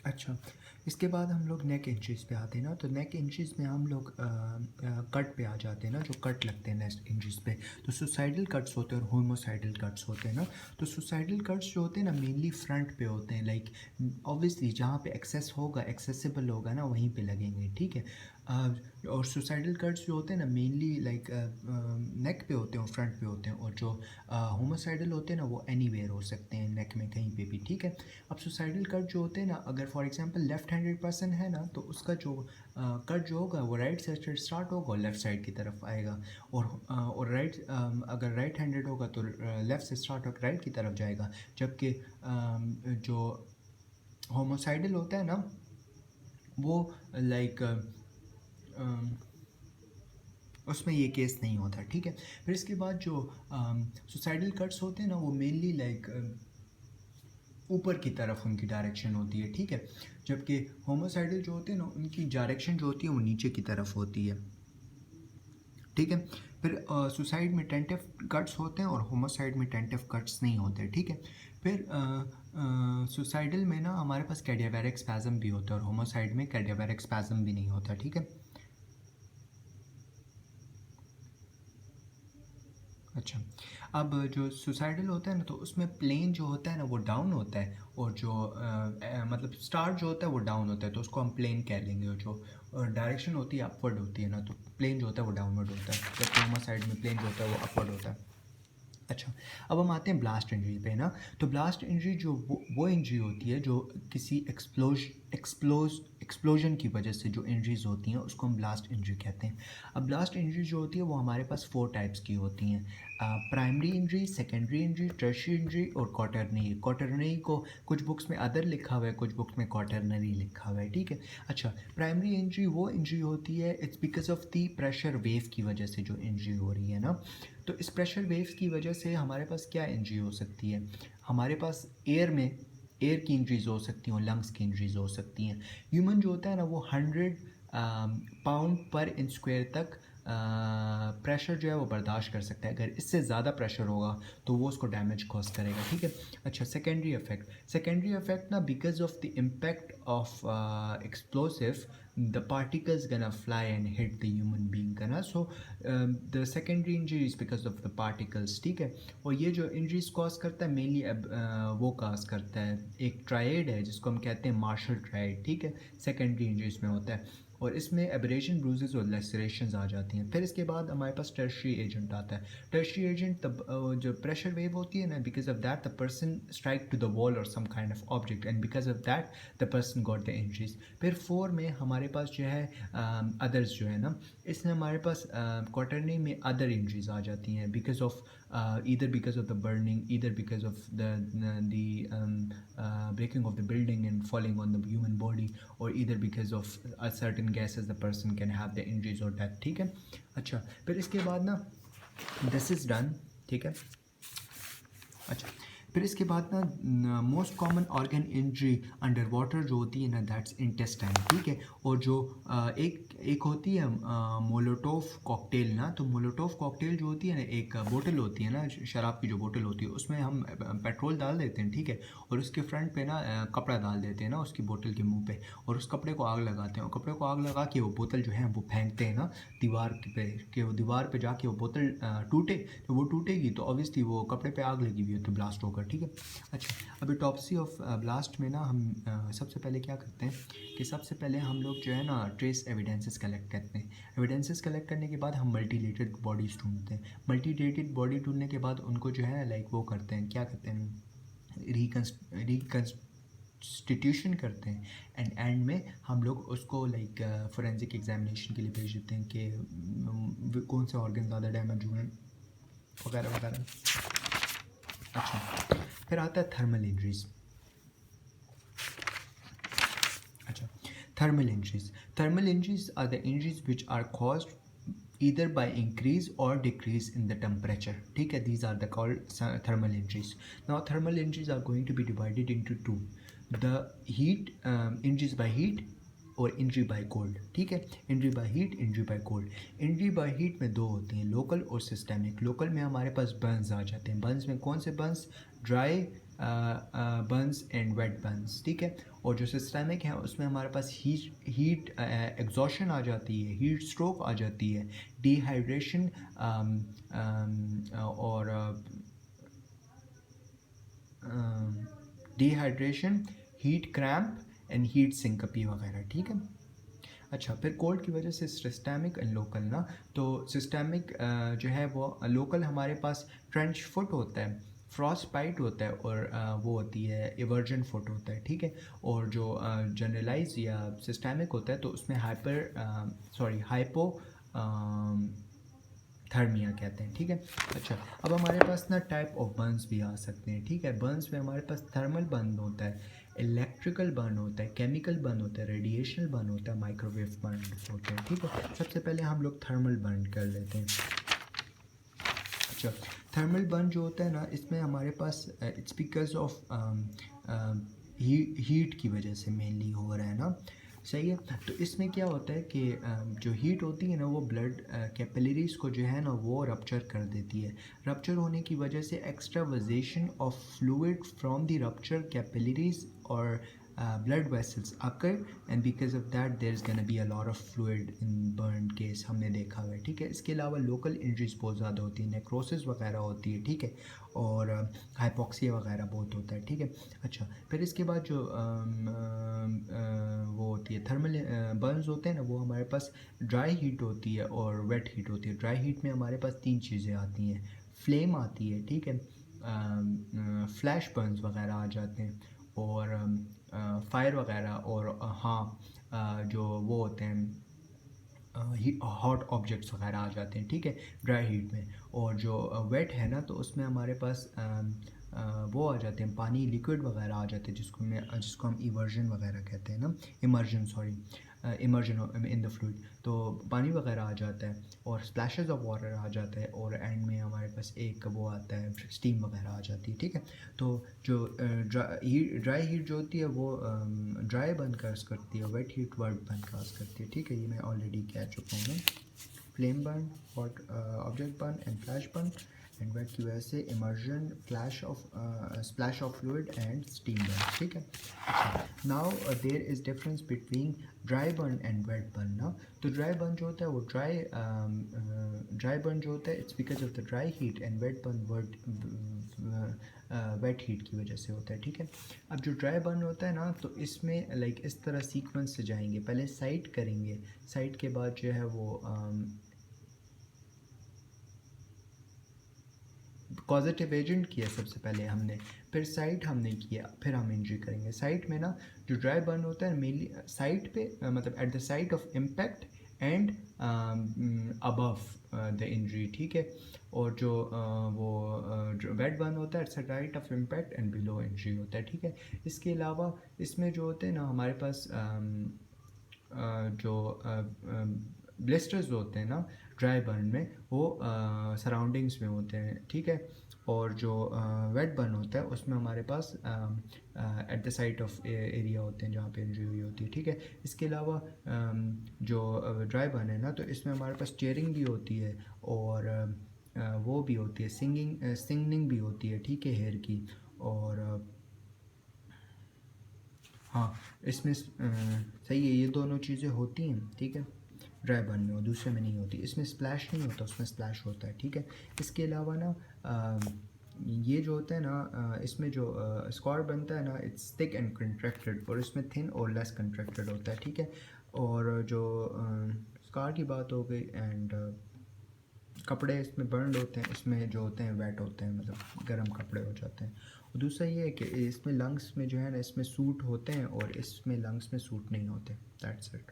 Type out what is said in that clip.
अच्छा, इसके बाद हम लोग नेक इंचज़ पे आते हैं ना, तो नेक इंचज़ में हम लोग कट पे आ जाते हैं ना, जो कट लगते हैं नेक इंचज़ पे। तो सुसाइडल कट्स होते हैं और होमोसाइडल कट्स होते हैं ना। तो सुसाइडल कट्स जो होते हैं ना मेनली फ्रंट पे होते हैं, लाइक ऑब्वियसली जहाँ पे एक्सेस होगा, एक्सेसिबल होगा ना, वहीं पे लगेंगे, ठीक है। और सुसाइडल कट्स जो होते हैं ना मेनली लाइक नेक पे होते हैं और फ्रंट पे होते हैं, और जो होमोसाइडल होते हैं ना वो एनीवेयर हो सकते हैं, नेक में कहीं पे भी, ठीक है। अब सुसाइडल कट जो होते हैं ना, अगर for example left handed person है ना, तो उसका जो कट जो होगा वो राइट साइड से स्टार्ट होगा और लेफ़्ट साइड की तरफ आएगा। और राइट अगर राइट हैंडेड होगा तो लेफ़्ट से स्टार्ट होकर राइट की तरफ जाएगा। जबकि जो होमोसाइडल होता है ना वो लाइक उसमें ये केस नहीं होता, ठीक है। फिर इसके बाद जो सुसाइडल कट्स होते हैं ना वो मेनली लाइक ऊपर की तरफ उनकी डायरेक्शन होती है, ठीक है। जबकि होमोसाइडल जो होते हैं ना उनकी डायरेक्शन जो होती है वो नीचे की तरफ होती है, ठीक है। फिर सुसाइड में टेंटिव कट्स होते हैं और होमोसाइड में टेंटिव कट्स नहीं होते, ठीक है। फिर सुसाइडल में ना हमारे पास कैडियावैरिक स्पैज़म भी होता है और होमोसाइड में कैडियावैरिक स्पैज़म भी नहीं होता, ठीक है। अच्छा, अब जो सुसाइडल होता है ना तो उसमें प्लेन जो होता है ना वो डाउन होता है, और जो मतलब स्टार्ट जो होता है वो डाउन होता है, तो उसको हम प्लेन कह लेंगे। और जो डायरेक्शन होती है अपवर्ड होती है ना, तो प्लेन जो होता है वो डाउनवर्ड होता है, जबकि हमारे साइड में प्लेन जो होता है वो अपवर्ड होता है। अच्छा, अब हम आते हैं ब्लास्ट इंजरी पे ना। तो ब्लास्ट इंजरी जो वो इंजरी होती है जो किसी एक्सप्लोजन की वजह से जो इंजरीज होती हैं उसको हम ब्लास्ट इंजरी कहते हैं। अब ब्लास्ट इंजरी जो होती है वो हमारे पास 4 टाइप्स की होती हैं: primary injury, secondary injury, tertiary injury और क्वाटरनरी। क्वाटरनरी को कुछ बुक्स में अदर लिखा हुआ है, कुछ बुक्स में क्वाटरनरी लिखा हुआ है, ठीक है। अच्छा, प्राइमरी इंजरी वो इंजरी होती है, it's because of the pressure wave की वजह से जो इंजरी हो रही है ना। तो इस प्रेशर वेव्स की वजह से हमारे पास क्या इंजरी हो सकती है, हमारे पास एयर की इंजरीज हो सकती हैं और लंग्स की इंजरीज हो सकती हैं। ह्यूमन जो होता है ना वो 100 पाउंड पर इंच स्क्वायर तक प्रेशर जो है वो बर्दाश्त कर सकता है। अगर इससे ज़्यादा प्रेशर होगा तो वो उसको डैमेज कॉज करेगा, ठीक है। अच्छा, सेकेंडरी इफेक्ट ना, because of the impact of explosive the particles gonna fly and hit the human being का ना। So the secondary injury is because of the particles, ठीक है। और ये जो इंजरीज कॉज करता है मेनली वो कॉज करता है, एक ट्राइड है जिसको हम कहते हैं मार्शल ट्राइड, ठीक है। सेकेंडरी इंजरीज में होता है और इसमें एब्रेशन, ब्रूजेस और लेसरेशंस आ जाती हैं। फिर इसके बाद हमारे पास टर्शियरी एजेंट आता है। टर्शियरी एजेंट तब जो प्रेशर वेव होती है ना, because of that the person strike to the wall और some kind of object, and because of that the person got the injuries. फिर 4 में हमारे पास जो है अदर्स जो है ना, इसमें हमारे पास क्वार्टरनी में अदर इंजरीज आ जाती हैं because of either because of the burning, either because of the breaking of the building and falling on the human body, or either because of a certain gases the person can have the injuries or death, ठीक है। अच्छा, फिर इसके बाद ना this is done, ठीक है। अच्छा, फिर इसके बाद ना most common organ injury under water जो होती है ना, दैट्स इंटेस्टाइन, ठीक है। और जो एक होती है मोलोटोव कॉकटेल ना, तो मोलोटोव कॉकटेल जो होती है ना, एक बोतल होती है ना शराब की, जो बोतल होती है उसमें हम पेट्रोल डाल देते हैं, ठीक है। और उसके फ्रंट पे ना कपड़ा डाल देते हैं ना उसकी बोतल के मुंह पे, और उस कपड़े को आग लगाते हैं, और कपड़े को आग लगा के वो बोतल जो है वो फेंकते हैं ना दीवार पे, कि वो दीवार पे जाके वो बोतल टूटे, तो वो टूटेगी तो ऑब्वियसली वो कपड़े पे आग लगी हुई है तो ब्लास्ट होगा, ठीक है। अच्छा, अभी टॉप्सी ऑफ ब्लास्ट में ना हम सबसे पहले क्या करते हैं कि सबसे पहले हम लोग जो है ना ट्रेस एविडेंसेस कलेक्ट करते हैं। एविडेंसेस कलेक्ट करने के बाद हम मल्टीलेटेड बॉडीज ढूंढते हैं। मल्टीलेटेड बॉडी ढूंढने के बाद उनको जो है लाइक वो करते हैं, क्या करते हैं, रिकन्स्टिट्यूशन करते हैं, एंड में हम लोग उसको लाइक फोरेंसिक एग्जामिनेशन के लिए भेज देते हैं कि कौन से ऑर्गन ज़्यादा डैमेज हुए हैं वगैरह वगैरह। अच्छा, फिर आता है थर्मल इंजरीज। अच्छा, thermal injuries are the injuries which are caused either by increase or decrease in the temperature, ठीक है। these are the called thermal injuries. Now thermal injuries are going to be divided into two: the heat injuries by heat और injury by cold, ठीक है। Injury by heat, injury by cold. Injury by heat में दो होती हैं, local और systemic. Local में हमारे पास बर्न्स आ जाते हैं। बर्न्स में कौन से burns, dry burns and wet burns, ठीक है। और जो सिस्टमिक है उसमें हमारे पास हीट एग्जॉशन आ जाती है, हीट स्ट्रोक आ जाती है, डिहाइड्रेशन और dehydration, heat cramp and heat syncope वगैरह, ठीक है। अच्छा, फिर कोल्ड की वजह से सिस्टमिक एंड लोकल ना, तो सिस्टमिक जो है वो लोकल हमारे पास ट्रेंच फुट होता है, फ्रॉस्ट बाइट होता है, और वो होती है इवर्जन फुट होता है, ठीक है। और जो जनरलाइज या सिस्टमिक होता है तो उसमें हाइपो थर्मिया कहते हैं, ठीक है। अच्छा, अब हमारे पास ना टाइप ऑफ बर्न्स भी आ सकते हैं, ठीक है। बर्न्स में हमारे पास थर्मल बर्न होता है, इलेक्ट्रिकल बर्न होता है, केमिकल बर्न होता है, रेडिएशनल बर्न होता है, माइक्रोवेव बर्न होता है, ठीक है। सबसे पहले हम लोग थर्मल बर्न कर लेते हैं। अच्छा, थर्मल बर्न जो होता है ना, इसमें हमारे पास इट्स बिकॉज ऑफ हीट की वजह से मेनली हो रहा है ना, सही है। तो इसमें क्या होता है कि जो हीट होती है ना वो ब्लड कैपिलरीज को जो है ना वो रप्चर कर देती है। रप्चर होने की वजह से extravasation of fluid from the rupture capillaries और blood vessels occur, and because of that there is going to be a lot of fluid in burn case, हमने देखा हुआ है, ठीक है। इसके अलावा लोकल इंजरीज बहुत ज़्यादा होती है, नेक्रोसिस वगैरह होती है, ठीक है, और हाइपोक्सिया वगैरह बहुत होता है, ठीक है। अच्छा, फिर इसके बाद जो वो होती है थर्मल बर्न्स होते हैं ना, वो हमारे पास ड्राई हीट होती है और वेट हीट होती है। ड्राई हीट में हमारे पास तीन चीज़ें आती हैं, फ्लेम आती है, ठीक है, फ्लैश बर्न्स वगैरह आ जाते हैं, और फायर वगैरह, और जो वो होते हैं हॉट ऑब्जेक्ट्स वगैरह आ जाते हैं, ठीक है, ड्राई हीट में। और जो वेट है ना, तो उसमें हमारे पास वो आ जाते हैं, पानी लिक्विड वगैरह आ जाते हैं, जिसको हम इवर्जन वगैरह कहते हैं ना, immersion, sorry, immersion in the fluid. तो पानी वगैरह आ जाता है और स्प्लैशेस ऑफ वाटर आ जाता है, और एंड में हमारे पास एक वो आता है, स्टीम वगैरह आ जाती है, ठीक है। तो जो ड्राई हीट जो होती है वो ड्राई बर्न काज करती है, वेट हीट वर्ट बर्न काज करती है, ठीक है। ये मैं ऑलरेडी कह चुका हूँ। Flame burn, hot object burn and flash burn, and wet की वजह से immersion, splash of fluid and steam burn, ठीक है। Now there is difference between dry burn and wet burn ना। तो ड्राई बर्न जो होता है वो ड्राई बर्न जो होता है it's because of the dry heat, and wet burn wet heat की वजह से होता है, ठीक है। अब जो ड्राई बर्न होता है ना, तो इसमें लाइक इस तरह सीक्वेंस से जाएंगे, पहले साइट करेंगे, साइट के बाद जो है वो पॉजिटिव एजेंट किया सबसे पहले हमने, फिर साइट हमने किया, फिर हम इंजरी करेंगे। साइट में ना जो ड्राई बर्न होता है मेनली साइट पे, मतलब eight the site of impact and above the injury, ठीक है। और जो वेट बर्न होता है eight the site of impact and below injury होता है, ठीक है। इसके अलावा इसमें जो होते हैं ना हमारे पास जो ब्लिस्टर्स होते हैं ना ड्राई बर्न में, वो सराउंडिंग्स में होते हैं, ठीक है। और जो वेट बर्न होता है उसमें हमारे पास at the site of area होते हैं जहाँ पे इंजरी हुई होती है, ठीक है। इसके अलावा जो ड्राई बर्न है ना, तो इसमें हमारे पास टीयरिंग भी होती है, और वो भी होती है, सिंगनिंग भी होती है, ठीक है, हेयर की। और हाँ, इसमें सही है, ये दोनों चीज़ें होती हैं, ठीक है, ड्राई बर्न में, और दूसरे में नहीं होती। इसमें स्प्लैश नहीं होता, उसमें स्प्लैश होता है, ठीक है। इसके अलावा ना ये जो होता है ना, इसमें जो स्कार बनता है ना, इट्स थिक एंड कंट्रैक्टेड, और इसमें थिन और लेस कंट्रैक्टेड होता है, ठीक है। और जो स्कार की बात हो गई, एंड कपड़े इसमें बर्न होते हैं, इसमें जो होते हैं वेट होते हैं, मतलब गर्म कपड़े हो जाते हैं। और दूसरा ये है कि इसमें लंग्स में जो है ना, इसमें सूट होते हैं और इसमें लंग्स में सूट नहीं होते, दैट्स इट।